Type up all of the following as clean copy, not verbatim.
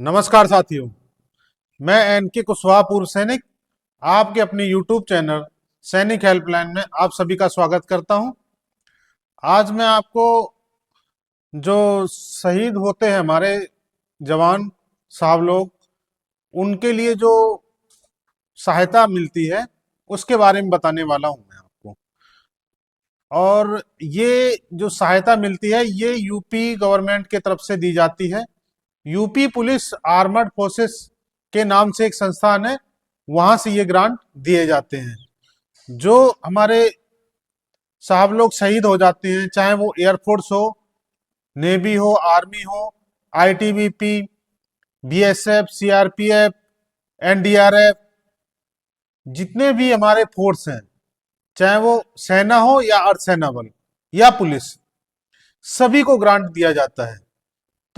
नमस्कार साथियों। मैं एनके कुशवाहा पूर्व सैनिक आपके अपने यूट्यूब चैनल सैनिक हेल्पलाइन में आप सभी का स्वागत करता हूं। आज मैं आपको जो शहीद होते हैं हमारे जवान साहब लोग, उनके लिए जो सहायता मिलती है उसके बारे में बताने वाला हूं मैं आपको। और ये जो सहायता मिलती है ये यूपी गवर्नमेंट के तरफ से दी जाती है। यूपी पुलिस आर्मर्ड फोर्सेस के नाम से एक संस्थान है, वहां से ये ग्रांट दिए जाते हैं। जो हमारे साहब लोग शहीद हो जाते हैं, चाहे वो एयरफोर्स हो, नेवी हो, आर्मी हो, आईटीबीपी, बीएसएफ, सीआरपीएफ, एनडीआरएफ, जितने भी हमारे फोर्स हैं, चाहे वो सेना हो या अर्धसेना बल या पुलिस, सभी को ग्रांट दिया जाता है।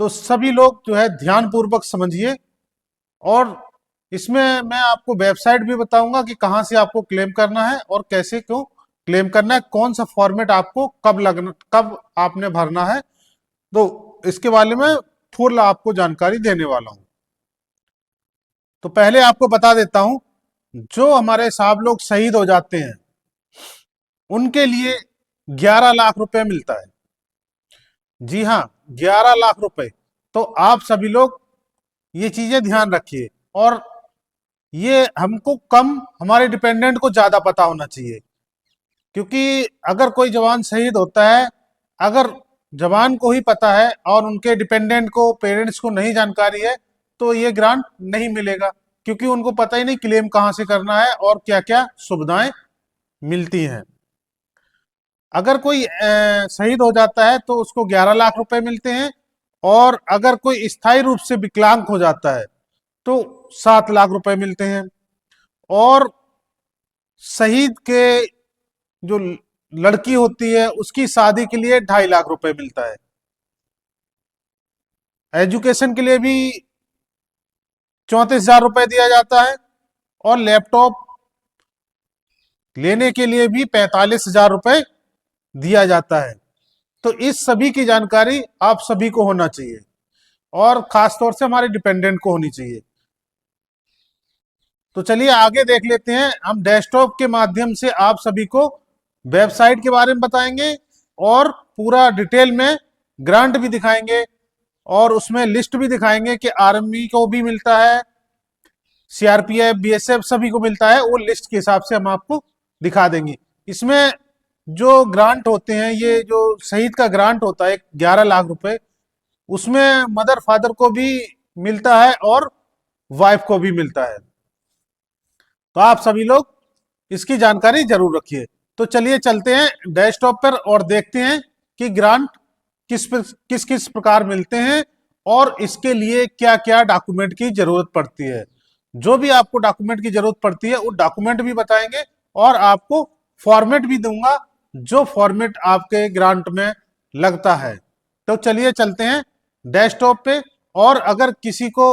तो सभी लोग जो है ध्यान पूर्वक समझिए। और इसमें मैं आपको वेबसाइट भी बताऊंगा कि कहां से आपको क्लेम करना है और कैसे क्यों क्लेम करना है, कौन सा फॉर्मेट आपको कब आपने भरना है। तो इसके बारे में फुल आपको जानकारी देने वाला हूं। तो पहले आपको बता देता हूं, जो हमारे साहब लोग शहीद हो जाते हैं उनके लिए 11 लाख रुपए मिलता है। जी हाँ, 11 लाख रुपए। तो आप सभी लोग ये चीजें ध्यान रखिए। और ये हमको कम, हमारे डिपेंडेंट को ज्यादा पता होना चाहिए। क्योंकि अगर कोई जवान शहीद होता है, अगर जवान को ही पता है और उनके डिपेंडेंट को, पेरेंट्स को नहीं जानकारी है, तो ये ग्रांट नहीं मिलेगा। क्योंकि उनको पता ही नहीं क्लेम कहां से करना है और क्या क्या सुविधाएं मिलती हैं। अगर कोई शहीद हो जाता है तो उसको 11 लाख रुपए मिलते हैं। और अगर कोई स्थायी रूप से विकलांग हो जाता है तो 7 लाख रुपए मिलते हैं। और शहीद के जो लड़की होती है उसकी शादी के लिए 2.5 लाख रुपए मिलता है। एजुकेशन के लिए भी 34,000 रुपए दिया जाता है। और लैपटॉप लेने के लिए भी 45,000 रुपए दिया जाता है। तो इस सभी की जानकारी आप सभी को होना चाहिए और खासतौर से हमारे डिपेंडेंट को होनी चाहिए। तो चलिए आगे देख लेते हैं। हम डेस्कटॉप के माध्यम से आप सभी को वेबसाइट के बारे में बताएंगे और पूरा डिटेल में ग्रांट भी दिखाएंगे और उसमें लिस्ट भी दिखाएंगे कि आर्मी को भी मिलता है, सीआरपीएफ, बीएसएफ सभी को मिलता है। वो लिस्ट के हिसाब से हम आपको दिखा देंगे। इसमें जो ग्रांट होते हैं, ये जो शहीद का ग्रांट होता है 11 लाख रुपए, उसमें मदर फादर को भी मिलता है और वाइफ को भी मिलता है। तो आप सभी लोग इसकी जानकारी जरूर रखिए। तो चलिए चलते हैं डेस्कटॉप पर और देखते हैं कि ग्रांट किस किस प्रकार मिलते हैं और इसके लिए क्या क्या डॉक्यूमेंट की जरूरत पड़ती है। जो भी आपको डॉक्यूमेंट की जरूरत पड़ती है वो डॉक्यूमेंट भी बताएंगे और आपको फॉर्मेट भी दूंगा, जो फॉर्मेट आपके ग्रांट में लगता है। तो चलिए चलते हैं डेस्कटॉप पे। और अगर किसी को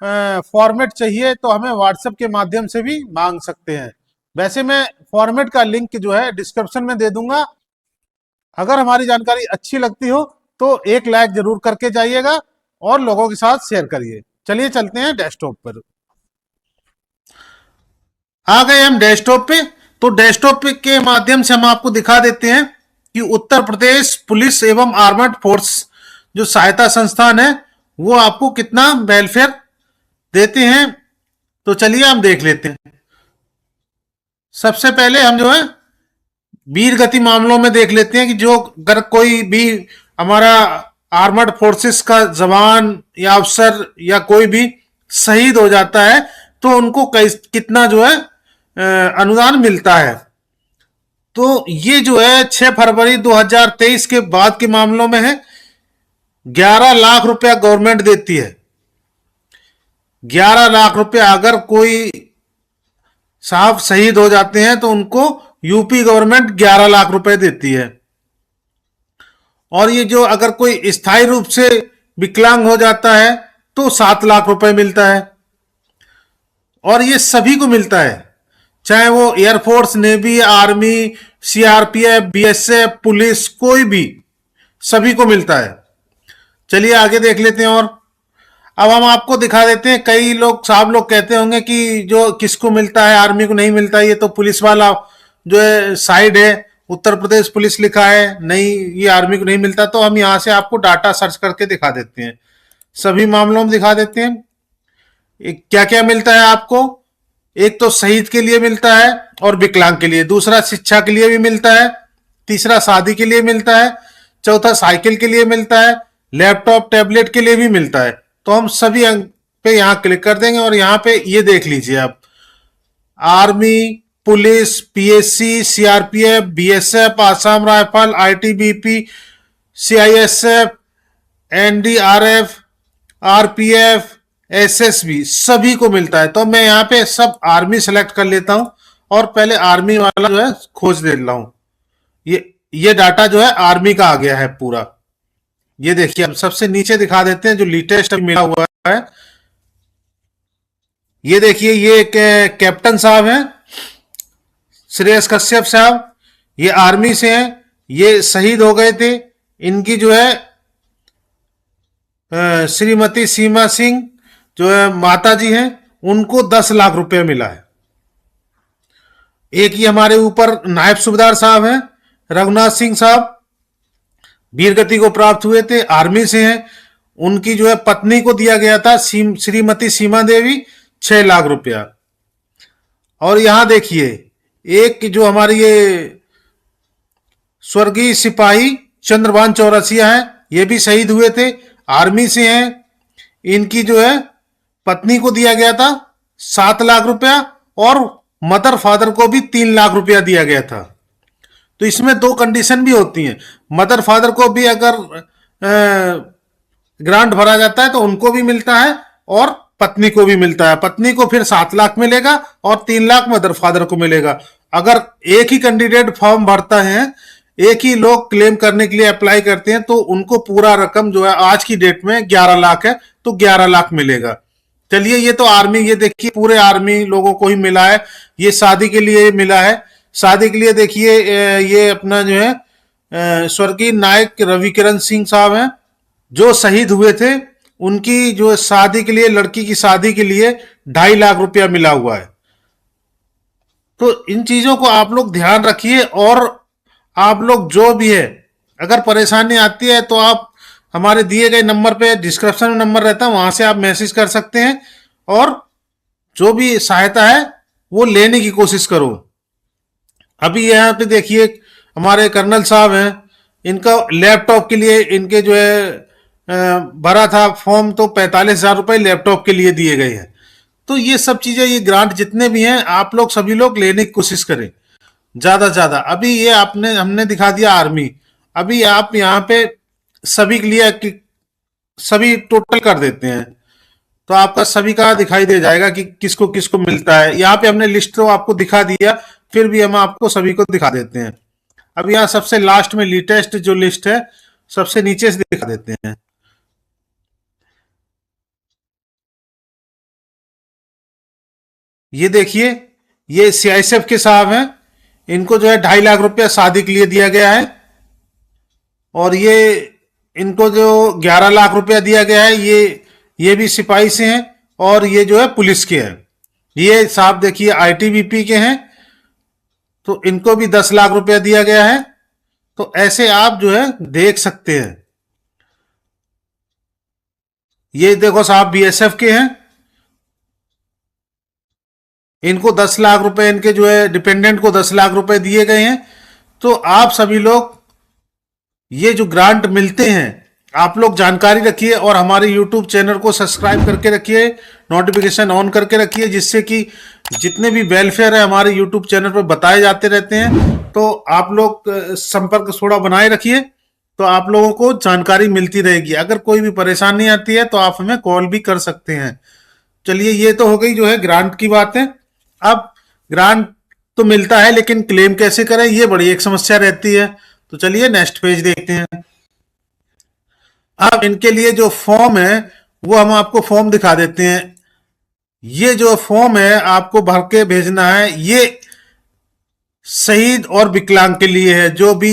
फॉर्मेट चाहिए तो हमें व्हाट्सएप के माध्यम से भी मांग सकते हैं। वैसे मैं फॉर्मेट का लिंक जो है डिस्क्रिप्शन में दे दूंगा। अगर हमारी जानकारी अच्छी लगती हो तो एक लाइक जरूर करके जाइएगा और लोगों के साथ शेयर करिए। चलिए चलते हैं डेस्कटॉप पर। आ गए हम डेस्कटॉप पे। तो डेस्कटॉप के माध्यम से हम आपको दिखा देते हैं कि उत्तर प्रदेश पुलिस एवं आर्मर्ड फोर्स जो सहायता संस्थान है वो आपको कितना वेलफेयर देते हैं। तो चलिए हम देख लेते हैं। सबसे पहले हम जो है वीर गति मामलों में देख लेते हैं कि जो अगर कोई भी हमारा आर्मर्ड फोर्सेस का जवान या अफसर या कोई भी शहीद हो जाता है तो उनको कितना जो है अनुदान मिलता है। तो ये जो है 6 फरवरी 2023 के बाद के मामलों में है। 11 लाख रुपया गवर्नमेंट देती है। 11 लाख रुपया अगर कोई साहब शहीद हो जाते हैं तो उनको यूपी गवर्नमेंट 11 लाख रुपए देती है। और ये जो अगर कोई स्थायी रूप से विकलांग हो जाता है तो 7 लाख रुपए मिलता है। और ये सभी को मिलता है, चाहे वो air force, navy, army, CRPF, BSF, police, कोई भी, सभी को मिलता है। चलिए आगे देख लेते हैं। और अब हम आपको दिखा देते हैं। कई लोग साहब लोग कहते होंगे कि जो किसको मिलता है आर्मी को नहीं मिलता, ये तो पुलिस वाला जो है साइड है, उत्तर प्रदेश पुलिस लिखा है, नहीं ये आर्मी को नहीं मिलता। तो हम यहाँ से आपको डाटा सर्च करके दिखा देते हैं, सभी मामलों में दिखा देते हैं क्या क्या मिलता है आपको। एक तो शहीद के लिए मिलता है और विकलांग के लिए, दूसरा शिक्षा के लिए भी मिलता है, तीसरा शादी के लिए मिलता है, चौथा साइकिल के लिए मिलता है, लैपटॉप टैबलेट के लिए भी मिलता है। तो हम सभी अंक पे यहाँ क्लिक कर देंगे और यहाँ पे ये देख लीजिए आप, army, police, PSC, CRPF, BSF, Assam rifle, ITBP, CISF, NDRF, RPF, SSB, सभी को मिलता है। तो मैं यहाँ पे सब आर्मी सेलेक्ट कर लेता हूं और पहले आर्मी वाला जो है खोज दे रहा हूं। ये डाटा जो है आर्मी का आ गया है पूरा। ये देखिए, हम सबसे नीचे दिखा देते हैं जो लेटेस्ट मिला हुआ है। ये देखिए, ये कैप्टन साहब हैं, श्रेयस कश्यप साहब, ये आर्मी से हैं, ये शहीद हो गए थे। इनकी जो है श्रीमती सीमा सिंह जो है माता जी हैं, उनको 10 लाख रुपए मिला है। एक ये हमारे ऊपर नायब सूबेदार साहब हैं, रघुनाथ सिंह साहब, वीर गति को प्राप्त हुए थे, आर्मी से हैं। उनकी जो है पत्नी को दिया गया था श्रीमती सीमा देवी 6 लाख रुपया। और यहां देखिए, एक जो हमारी ये स्वर्गीय सिपाही चंद्रभान चौरसिया है, ये भी शहीद हुए थे, आर्मी से हैं। इनकी जो है पत्नी को दिया गया था 7 लाख रुपया और मदर फादर को भी 3 लाख रुपया दिया गया था। तो इसमें 2 कंडीशन भी होती हैं। मदर फादर को भी अगर ग्रांट भरा जाता है तो उनको भी मिलता है और पत्नी को भी मिलता है। पत्नी को फिर 7 लाख मिलेगा और 3 लाख मदर फादर को मिलेगा। अगर एक ही कैंडिडेट फॉर्म भरता है, एक ही लोग क्लेम करने के लिए अप्लाई करते हैं, तो उनको पूरा रकम जो है आज की डेट में 11 लाख है, तो 11 लाख मिलेगा। चलिए, ये तो आर्मी, ये देखिए पूरे आर्मी लोगों को ही मिला है। ये शादी के लिए मिला है। शादी के लिए देखिए, ये अपना जो है स्वर्गीय नायक रविकिरण सिंह साहब हैं, जो शहीद हुए थे। उनकी जो शादी के लिए, लड़की की शादी के लिए 2.5 लाख रुपया मिला हुआ है। तो इन चीजों को आप लोग ध्यान रखिए। और आप लोग जो भी है, अगर परेशानी आती है तो आप हमारे दिए गए नंबर पे, डिस्क्रिप्शन में नंबर रहता है, वहां से आप मैसेज कर सकते हैं और जो भी सहायता है वो लेने की कोशिश करो। अभी यहाँ पे देखिए, हमारे कर्नल साहब हैं, इनका लैपटॉप के लिए इनके जो है भरा था फॉर्म, तो 45,000 रुपए लैपटॉप के लिए दिए गए हैं। तो ये सब चीजें, ये ग्रांट जितने भी हैं, आप लोग सभी लोग लेने की कोशिश करें ज्यादा से ज्यादा। अभी ये हमने दिखा दिया आर्मी। अभी आप यहाँ पे सभी के लिए सभी टोटल कर देते हैं, तो आपका सभी का दिखाई दे जाएगा कि किसको किसको मिलता है। यहाँ पे हमने लिस्ट तो आपको दिखा दिया, फिर भी हम आपको सभी को दिखा देते हैं। अब यहाँ सबसे लास्ट में लेटेस्ट जो लिस्ट है, सबसे नीचे से दिखा देते हैं। ये देखिए, ये सीआईएसएफ के साहब हैं, इनको जो है 2.5 लाख रुपया शादी के लिए दिया गया है। और ये इनको जो 11 लाख रुपया दिया गया है, ये भी सिपाही से हैं और ये जो है पुलिस के हैं। ये साहब देखिए आईटीबीपी के हैं, तो इनको भी 10 लाख रुपया दिया गया है। तो ऐसे आप जो है देख सकते हैं। ये देखो साहब बीएसएफ के हैं, इनको 10 लाख रुपए, इनके जो है डिपेंडेंट को 10 लाख रुपए दिए गए हैं। तो आप सभी लोग ये जो ग्रांट मिलते हैं, आप लोग जानकारी रखिए और हमारे YouTube चैनल को सब्सक्राइब करके रखिए, नोटिफिकेशन ऑन करके रखिए, जिससे कि जितने भी वेलफेयर है हमारे YouTube चैनल पर बताए जाते रहते हैं। तो आप लोग संपर्क थोड़ा बनाए रखिए, तो आप लोगों को जानकारी मिलती रहेगी। अगर कोई भी परेशानी आती है तो आप हमें कॉल भी कर सकते हैं। चलिए, ये तो हो गई जो है ग्रांट की बात है। अब ग्रांट तो मिलता है, लेकिन क्लेम कैसे करें, ये बड़ी एक समस्या रहती है। तो चलिए नेक्स्ट पेज देखते हैं। अब इनके लिए जो फॉर्म है, वो हम आपको फॉर्म दिखा देते हैं। ये जो फॉर्म है आपको भर के भेजना है। ये शहीद और विकलांग के लिए है, जो भी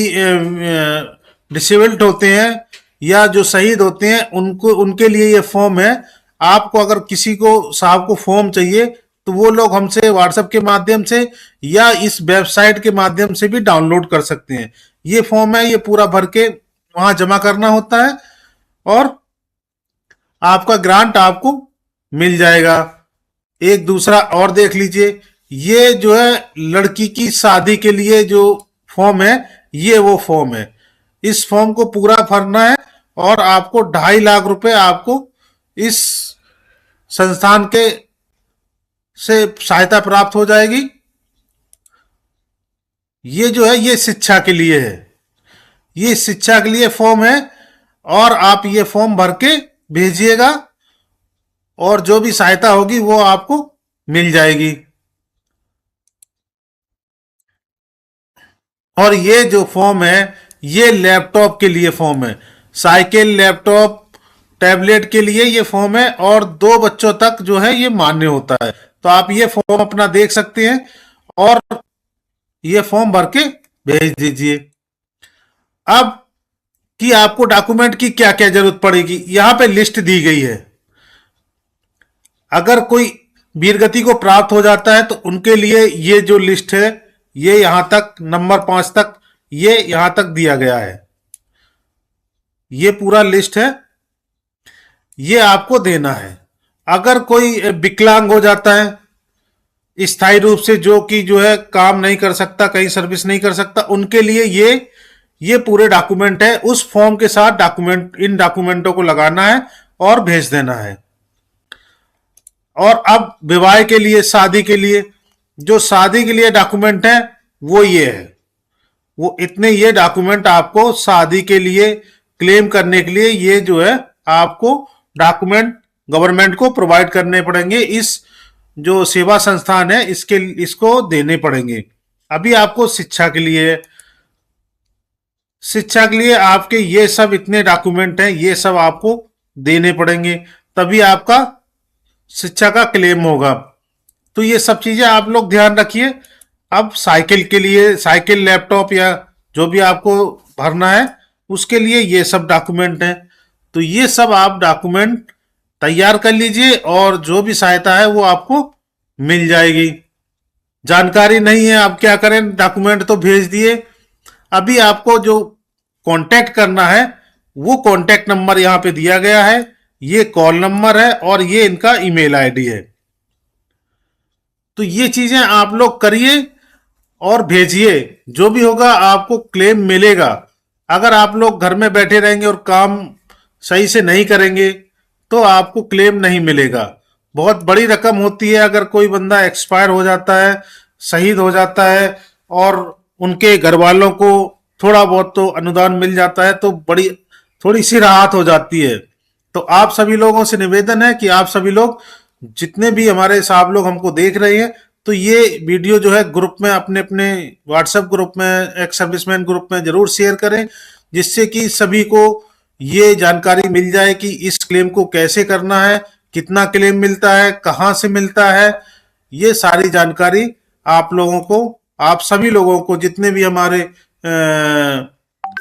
डिसेबल्ड होते हैं या जो शहीद होते हैं, उनको उनके लिए ये फॉर्म है। आपको अगर किसी को साहब को फॉर्म चाहिए तो वो लोग हमसे व्हाट्सएप के माध्यम से या इस वेबसाइट के माध्यम से भी डाउनलोड कर सकते हैं। ये फॉर्म है, ये पूरा भर के वहां जमा करना होता है और आपका ग्रांट आपको मिल जाएगा। एक दूसरा और देख लीजिए, ये जो है लड़की की शादी के लिए जो फॉर्म है, ये वो फॉर्म है। इस फॉर्म को पूरा भरना है और आपको 2.5 लाख रुपए आपको इस संस्थान के से सहायता प्राप्त हो जाएगी। ये जो है ये शिक्षा के लिए है, ये शिक्षा के लिए फॉर्म है और आप ये फॉर्म भर के भेजिएगा और जो भी सहायता होगी वो आपको मिल जाएगी। और ये जो फॉर्म है ये लैपटॉप के लिए फॉर्म है, साइकिल, लैपटॉप, टैबलेट के लिए ये फॉर्म है और 2 बच्चों तक जो है ये मान्य होता है। तो आप ये फॉर्म अपना देख सकते हैं और ये फॉर्म भर के भेज दीजिए। अब कि आपको डॉक्यूमेंट की क्या क्या जरूरत पड़ेगी, यहां पे लिस्ट दी गई है। अगर कोई वीरगति को प्राप्त हो जाता है तो उनके लिए ये जो लिस्ट है ये यहां तक नंबर 5 तक ये यहां तक दिया गया है। ये पूरा लिस्ट है, ये आपको देना है। अगर कोई विकलांग हो जाता है स्थायी रूप से, जो कि जो है काम नहीं कर सकता, कहीं सर्विस नहीं कर सकता, उनके लिए ये पूरे डॉक्यूमेंट है। उस फॉर्म के साथ डॉक्यूमेंट, इन डॉक्यूमेंटों को लगाना है और भेज देना है। और अब विवाह के लिए, शादी के लिए, जो शादी के लिए डॉक्यूमेंट है वो ये है। वो इतने ये डॉक्यूमेंट आपको शादी के लिए क्लेम करने के लिए ये जो है आपको डॉक्यूमेंट गवर्नमेंट को प्रोवाइड करने पड़ेंगे। इस जो सेवा संस्थान है इसको देने पड़ेंगे। अभी आपको शिक्षा के लिए, शिक्षा के लिए आपके ये सब इतने डॉक्यूमेंट हैं, ये सब आपको देने पड़ेंगे, तभी आपका शिक्षा का क्लेम होगा। तो ये सब चीजें आप लोग ध्यान रखिए। अब साइकिल के लिए, साइकिल, लैपटॉप या जो भी आपको भरना है उसके लिए ये सब डॉक्यूमेंट हैं। तो ये सब आप डॉक्यूमेंट तैयार कर लीजिए और जो भी सहायता है वो आपको मिल जाएगी। जानकारी नहीं है, अब क्या करें, डॉक्यूमेंट तो भेज दिए। अभी आपको जो कांटेक्ट करना है वो कांटेक्ट नंबर यहाँ पे दिया गया है, ये कॉल नंबर है और ये इनका ईमेल आईडी है। तो ये चीजें आप लोग करिए और भेजिए, जो भी होगा आपको क्लेम मिलेगा। अगर आप लोग घर में बैठे रहेंगे और काम सही से नहीं करेंगे तो आपको क्लेम नहीं मिलेगा। बहुत बड़ी रकम होती है। अगर कोई बंदा एक्सपायर हो जाता है, शहीद हो जाता है और उनके घर वालों को थोड़ा बहुत तो अनुदान मिल जाता है तो बड़ी थोड़ी सी राहत हो जाती है। तो आप सभी लोगों से निवेदन है कि आप सभी लोग, जितने भी हमारे साहब लोग हमको देख रहे हैं, तो ये वीडियो जो है ग्रुप में, अपने अपने व्हाट्सएप ग्रुप में, एक्स सर्विसमैन ग्रुप में जरूर शेयर करें, जिससे कि सभी को ये जानकारी मिल जाए कि इस क्लेम को कैसे करना है, कितना क्लेम मिलता है, कहाँ से मिलता है। ये सारी जानकारी आप लोगों को, आप सभी लोगों को, जितने भी हमारे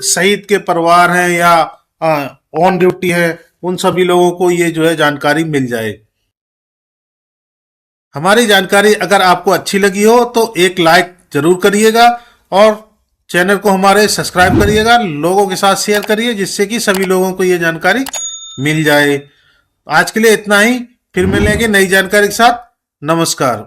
शहीद के परिवार हैं या ऑन ड्यूटी है, उन सभी लोगों को ये जो है जानकारी मिल जाए। हमारी जानकारी अगर आपको अच्छी लगी हो तो एक लाइक जरूर करिएगा और चैनल को हमारे सब्सक्राइब करिएगा, लोगों के साथ शेयर करिए, जिससे कि सभी लोगों को ये जानकारी मिल जाए। आज के लिए इतना ही, फिर मिलेंगे नई जानकारी के साथ। नमस्कार।